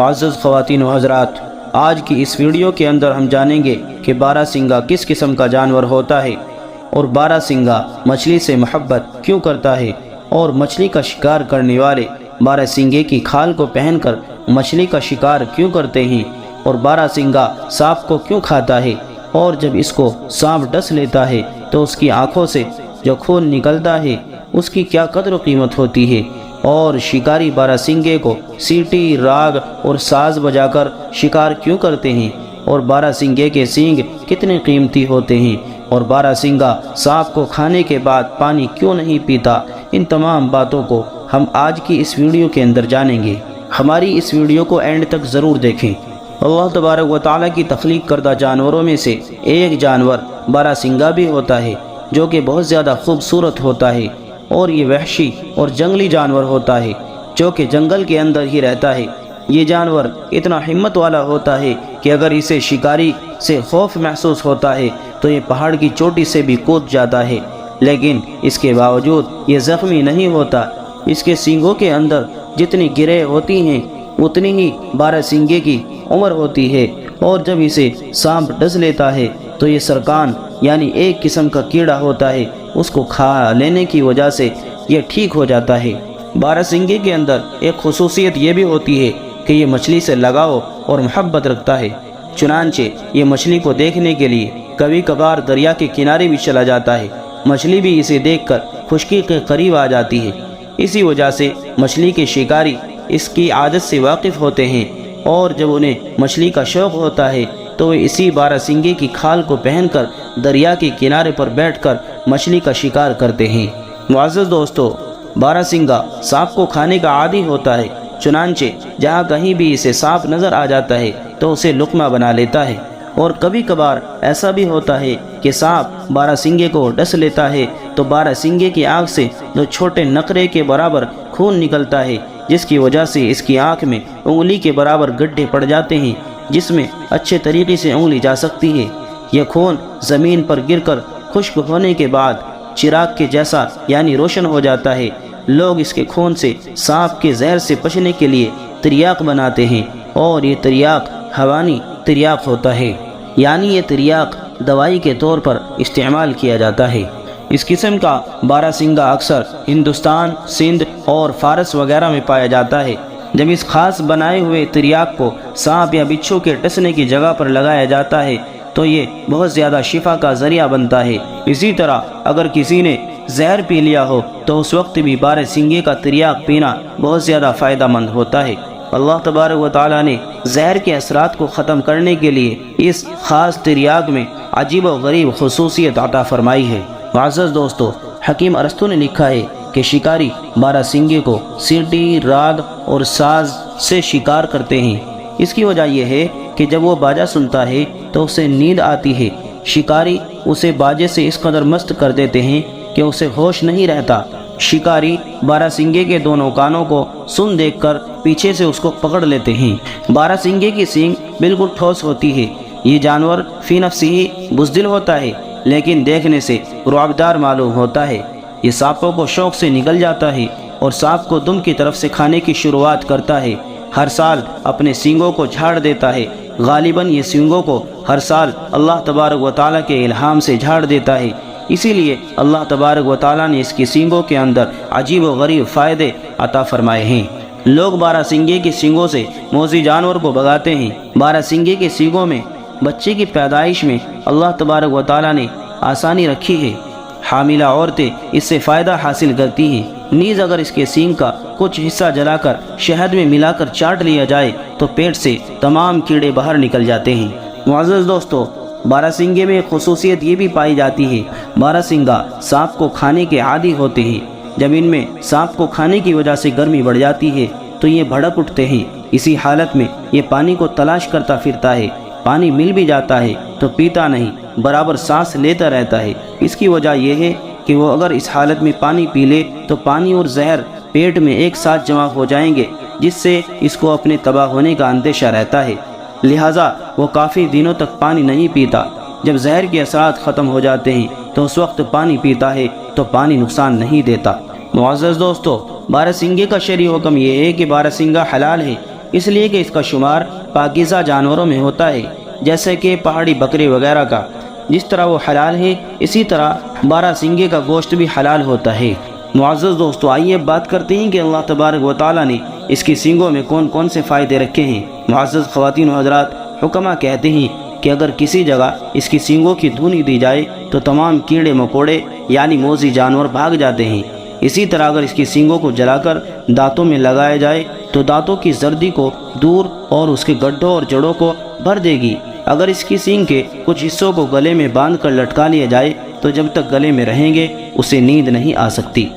معزز خواتین و حضرات، آج کی اس ویڈیو کے اندر ہم جانیں گے کہ بارہ سنگا کس قسم کا جانور ہوتا ہے اور بارہ سنگا مچھلی سے محبت کیوں کرتا ہے، اور مچھلی کا شکار کرنے والے بارہ سنگے کی کھال کو پہن کر مچھلی کا شکار کیوں کرتے ہیں، اور بارہ سنگا سانپ کو کیوں کھاتا ہے، اور جب اس کو سانپ ڈس لیتا ہے تو اس کی آنکھوں سے جو خون نکلتا ہے اس کی کیا قدر و قیمت ہوتی ہے، اور شکاری بارہ سنگے کو سیٹی، راگ اور ساز بجا کر شکار کیوں کرتے ہیں، اور بارہ سنگے کے سینگ کتنے قیمتی ہوتے ہیں، اور بارہ سنگا سانپ کو کھانے کے بعد پانی کیوں نہیں پیتا، ان تمام باتوں کو ہم آج کی اس ویڈیو کے اندر جانیں گے۔ ہماری اس ویڈیو کو اینڈ تک ضرور دیکھیں۔ اللہ تبارک و تعالیٰ کی تخلیق کردہ جانوروں میں سے ایک جانور بارہ سنگا بھی ہوتا ہے، جو کہ بہت زیادہ خوبصورت ہوتا ہے، اور یہ وحشی اور جنگلی جانور ہوتا ہے جو کہ جنگل کے اندر ہی رہتا ہے۔ یہ جانور اتنا ہمت والا ہوتا ہے کہ اگر اسے شکاری سے خوف محسوس ہوتا ہے تو یہ پہاڑ کی چوٹی سے بھی کود جاتا ہے، لیکن اس کے باوجود یہ زخمی نہیں ہوتا۔ اس کے سینگوں کے اندر جتنی گرہیں ہوتی ہیں اتنی ہی بارہ سنگے کی عمر ہوتی ہے، اور جب اسے سانپ ڈس لیتا ہے تو یہ سرکان یعنی ایک قسم کا کیڑا ہوتا ہے، اس کو کھا لینے کی وجہ سے یہ ٹھیک ہو جاتا ہے۔ بارہ سنگے کے اندر ایک خصوصیت یہ بھی ہوتی ہے کہ یہ مچھلی سے لگاؤ اور محبت رکھتا ہے، چنانچہ یہ مچھلی کو دیکھنے کے لیے کبھی کبھار دریا کے کنارے بھی چلا جاتا ہے۔ مچھلی بھی اسے دیکھ کر خشکی کے قریب آ جاتی ہے، اسی وجہ سے مچھلی کے شکاری اس کی عادت سے واقف ہوتے ہیں، اور جب انہیں مچھلی کا شوق ہوتا ہے تو وہ اسی بارہ سنگے کی کھال کو پہن کر دریا کے کنارے پر بیٹھ کر مچھلی کا شکار کرتے ہیں۔ معزز دوستو، بارہ سنگا سانپ کو کھانے کا عادی ہوتا ہے، چنانچہ جہاں کہیں بھی اسے سانپ نظر آ جاتا ہے تو اسے لقمہ بنا لیتا ہے، اور کبھی کبھار ایسا بھی ہوتا ہے کہ سانپ بارہ سنگے کو ڈس لیتا ہے تو بارہ سنگے کی آنکھ سے دو چھوٹے نقرے کے برابر خون نکلتا ہے، جس کی وجہ سے اس کی آنکھ میں انگلی کے برابر گڈھے پڑ جاتے ہیں جس میں اچھے طریقے سے انگلی جا سکتی ہے۔ یہ خون زمین پر گر کر خشک ہونے کے بعد چراغ کے جیسا یعنی روشن ہو جاتا ہے۔ لوگ اس کے خون سے سانپ کے زہر سے بچنے کے لیے تریاق بناتے ہیں، اور یہ تریاق حیوانی تریاق ہوتا ہے، یعنی یہ تریاق دوائی کے طور پر استعمال کیا جاتا ہے۔ اس قسم کا بارہ سنگا اکثر ہندوستان، سندھ اور فارس وغیرہ میں پایا جاتا ہے۔ جب اس خاص بنائے ہوئے تریاق کو سانپ یا بچھو کے ڈسنے کی جگہ پر لگایا جاتا ہے تو یہ بہت زیادہ شفا کا ذریعہ بنتا ہے۔ اسی طرح اگر کسی نے زہر پی لیا ہو تو اس وقت بھی بارہ سنگے کا تریاق پینا بہت زیادہ فائدہ مند ہوتا ہے۔ اللہ تبارک و تعالیٰ نے زہر کے اثرات کو ختم کرنے کے لیے اس خاص تریاق میں عجیب و غریب خصوصیت عطا فرمائی ہے۔ معزز دوستو، حکیم ارسطو نے لکھا ہے کہ شکاری بارہ سنگے کو سیٹی، راگ اور ساز سے شکار کرتے ہیں۔ اس کی وجہ یہ ہے کہ جب وہ باجا سنتا ہے تو اسے نیند آتی ہے۔ شکاری اسے باجے سے اس قدر مست کر دیتے ہیں کہ اسے ہوش نہیں رہتا۔ شکاری بارہ سنگے کے دونوں کانوں کو سن دیکھ کر پیچھے سے اس کو پکڑ لیتے ہیں۔ بارہ سنگے کی سینگ بالکل ٹھوس ہوتی ہے۔ یہ جانور فی نفسی ہی بزدل ہوتا ہے، لیکن دیکھنے سے رعبدار معلوم ہوتا ہے۔ یہ سانپوں کو شوق سے نگل جاتا ہے اور سانپ کو دم کی طرف سے کھانے کی شروعات کرتا ہے۔ ہر سال اپنے سینگوں کو جھاڑ دیتا ہے۔ غالباً یہ سینگوں کو ہر سال اللہ تبارک و تعالیٰ کے الہام سے جھاڑ دیتا ہے، اسی لیے اللہ تبارک و تعالیٰ نے اس کی سینگوں کے اندر عجیب و غریب فائدے عطا فرمائے ہیں۔ لوگ بارہ سنگے کی سینگوں سے موذی جانور کو بھگاتے ہیں۔ بارہ سنگے کے سینگوں میں بچے کی پیدائش میں اللہ تبارک و تعالیٰ نے آسانی رکھی ہے۔ حاملہ عورتیں اس سے فائدہ حاصل کرتی ہیں۔ نیز اگر اس کے سینگ کا کچھ حصہ جلا کر شہد میں ملا کر چاٹ لیا جائے تو پیٹ سے تمام کیڑے باہر نکل جاتے ہیں۔ معزز دوستو، بارہ سنگے میں ایک خصوصیت یہ بھی پائی جاتی ہے، بارہ سنگا سانپ کو کھانے کے عادی ہوتے ہیں۔ جب ان میں سانپ کو کھانے کی وجہ سے گرمی بڑھ جاتی ہے تو یہ بھڑک اٹھتے ہیں۔ اسی حالت میں یہ پانی کو تلاش کرتا پھرتا ہے۔ پانی مل بھی جاتا ہے تو پیتا نہیں، برابر سانس لیتا رہتا ہے۔ اس کی وجہ یہ ہے کہ وہ اگر اس حالت میں پانی پی لے تو پانی اور زہر پیٹ میں ایک ساتھ جمع ہو جائیں گے، جس سے اس کو اپنے تباہ ہونے کا اندیشہ رہتا ہے، لہٰذا وہ کافی دنوں تک پانی نہیں پیتا۔ جب زہر کے اثرات ختم ہو جاتے ہیں تو اس وقت پانی پیتا ہے تو پانی نقصان نہیں دیتا۔ معزز دوستو، بارہ سنگے کا شرعی حکم یہ ہے کہ بارہ سنگا حلال ہے، اس لیے کہ اس کا شمار پاکیزہ جانوروں میں ہوتا ہے، جیسے کہ پہاڑی بکرے وغیرہ کا۔ جس طرح وہ حلال ہے، اسی طرح 12 سینگے کا گوشت بھی حلال ہوتا ہے۔ معزز دوستو، آئیے بات کرتے ہیں کہ اللہ تبارک و تعالیٰ نے اس کی سینگوں میں کون کون سے فائدے رکھے ہیں۔ معزز خواتین و حضرات، حکماء کہتے ہیں کہ اگر کسی جگہ اس کی سینگوں کی دھونی دی جائے تو تمام کیڑے مکوڑے یعنی موذی جانور بھاگ جاتے ہیں۔ اسی طرح اگر اس کی سینگوں کو جلا کر دانتوں میں لگایا جائے تو دانتوں کی زردی کو دور اور اس کے گڈھوں اور جڑوں کو بھر دے گی۔ اگر اس کی سینگ کے کچھ حصوں کو گلے میں باندھ کر لٹکا لیا جائے تو جب تک گلے میں رہیں گے اسے نیند نہیں آ سکتی۔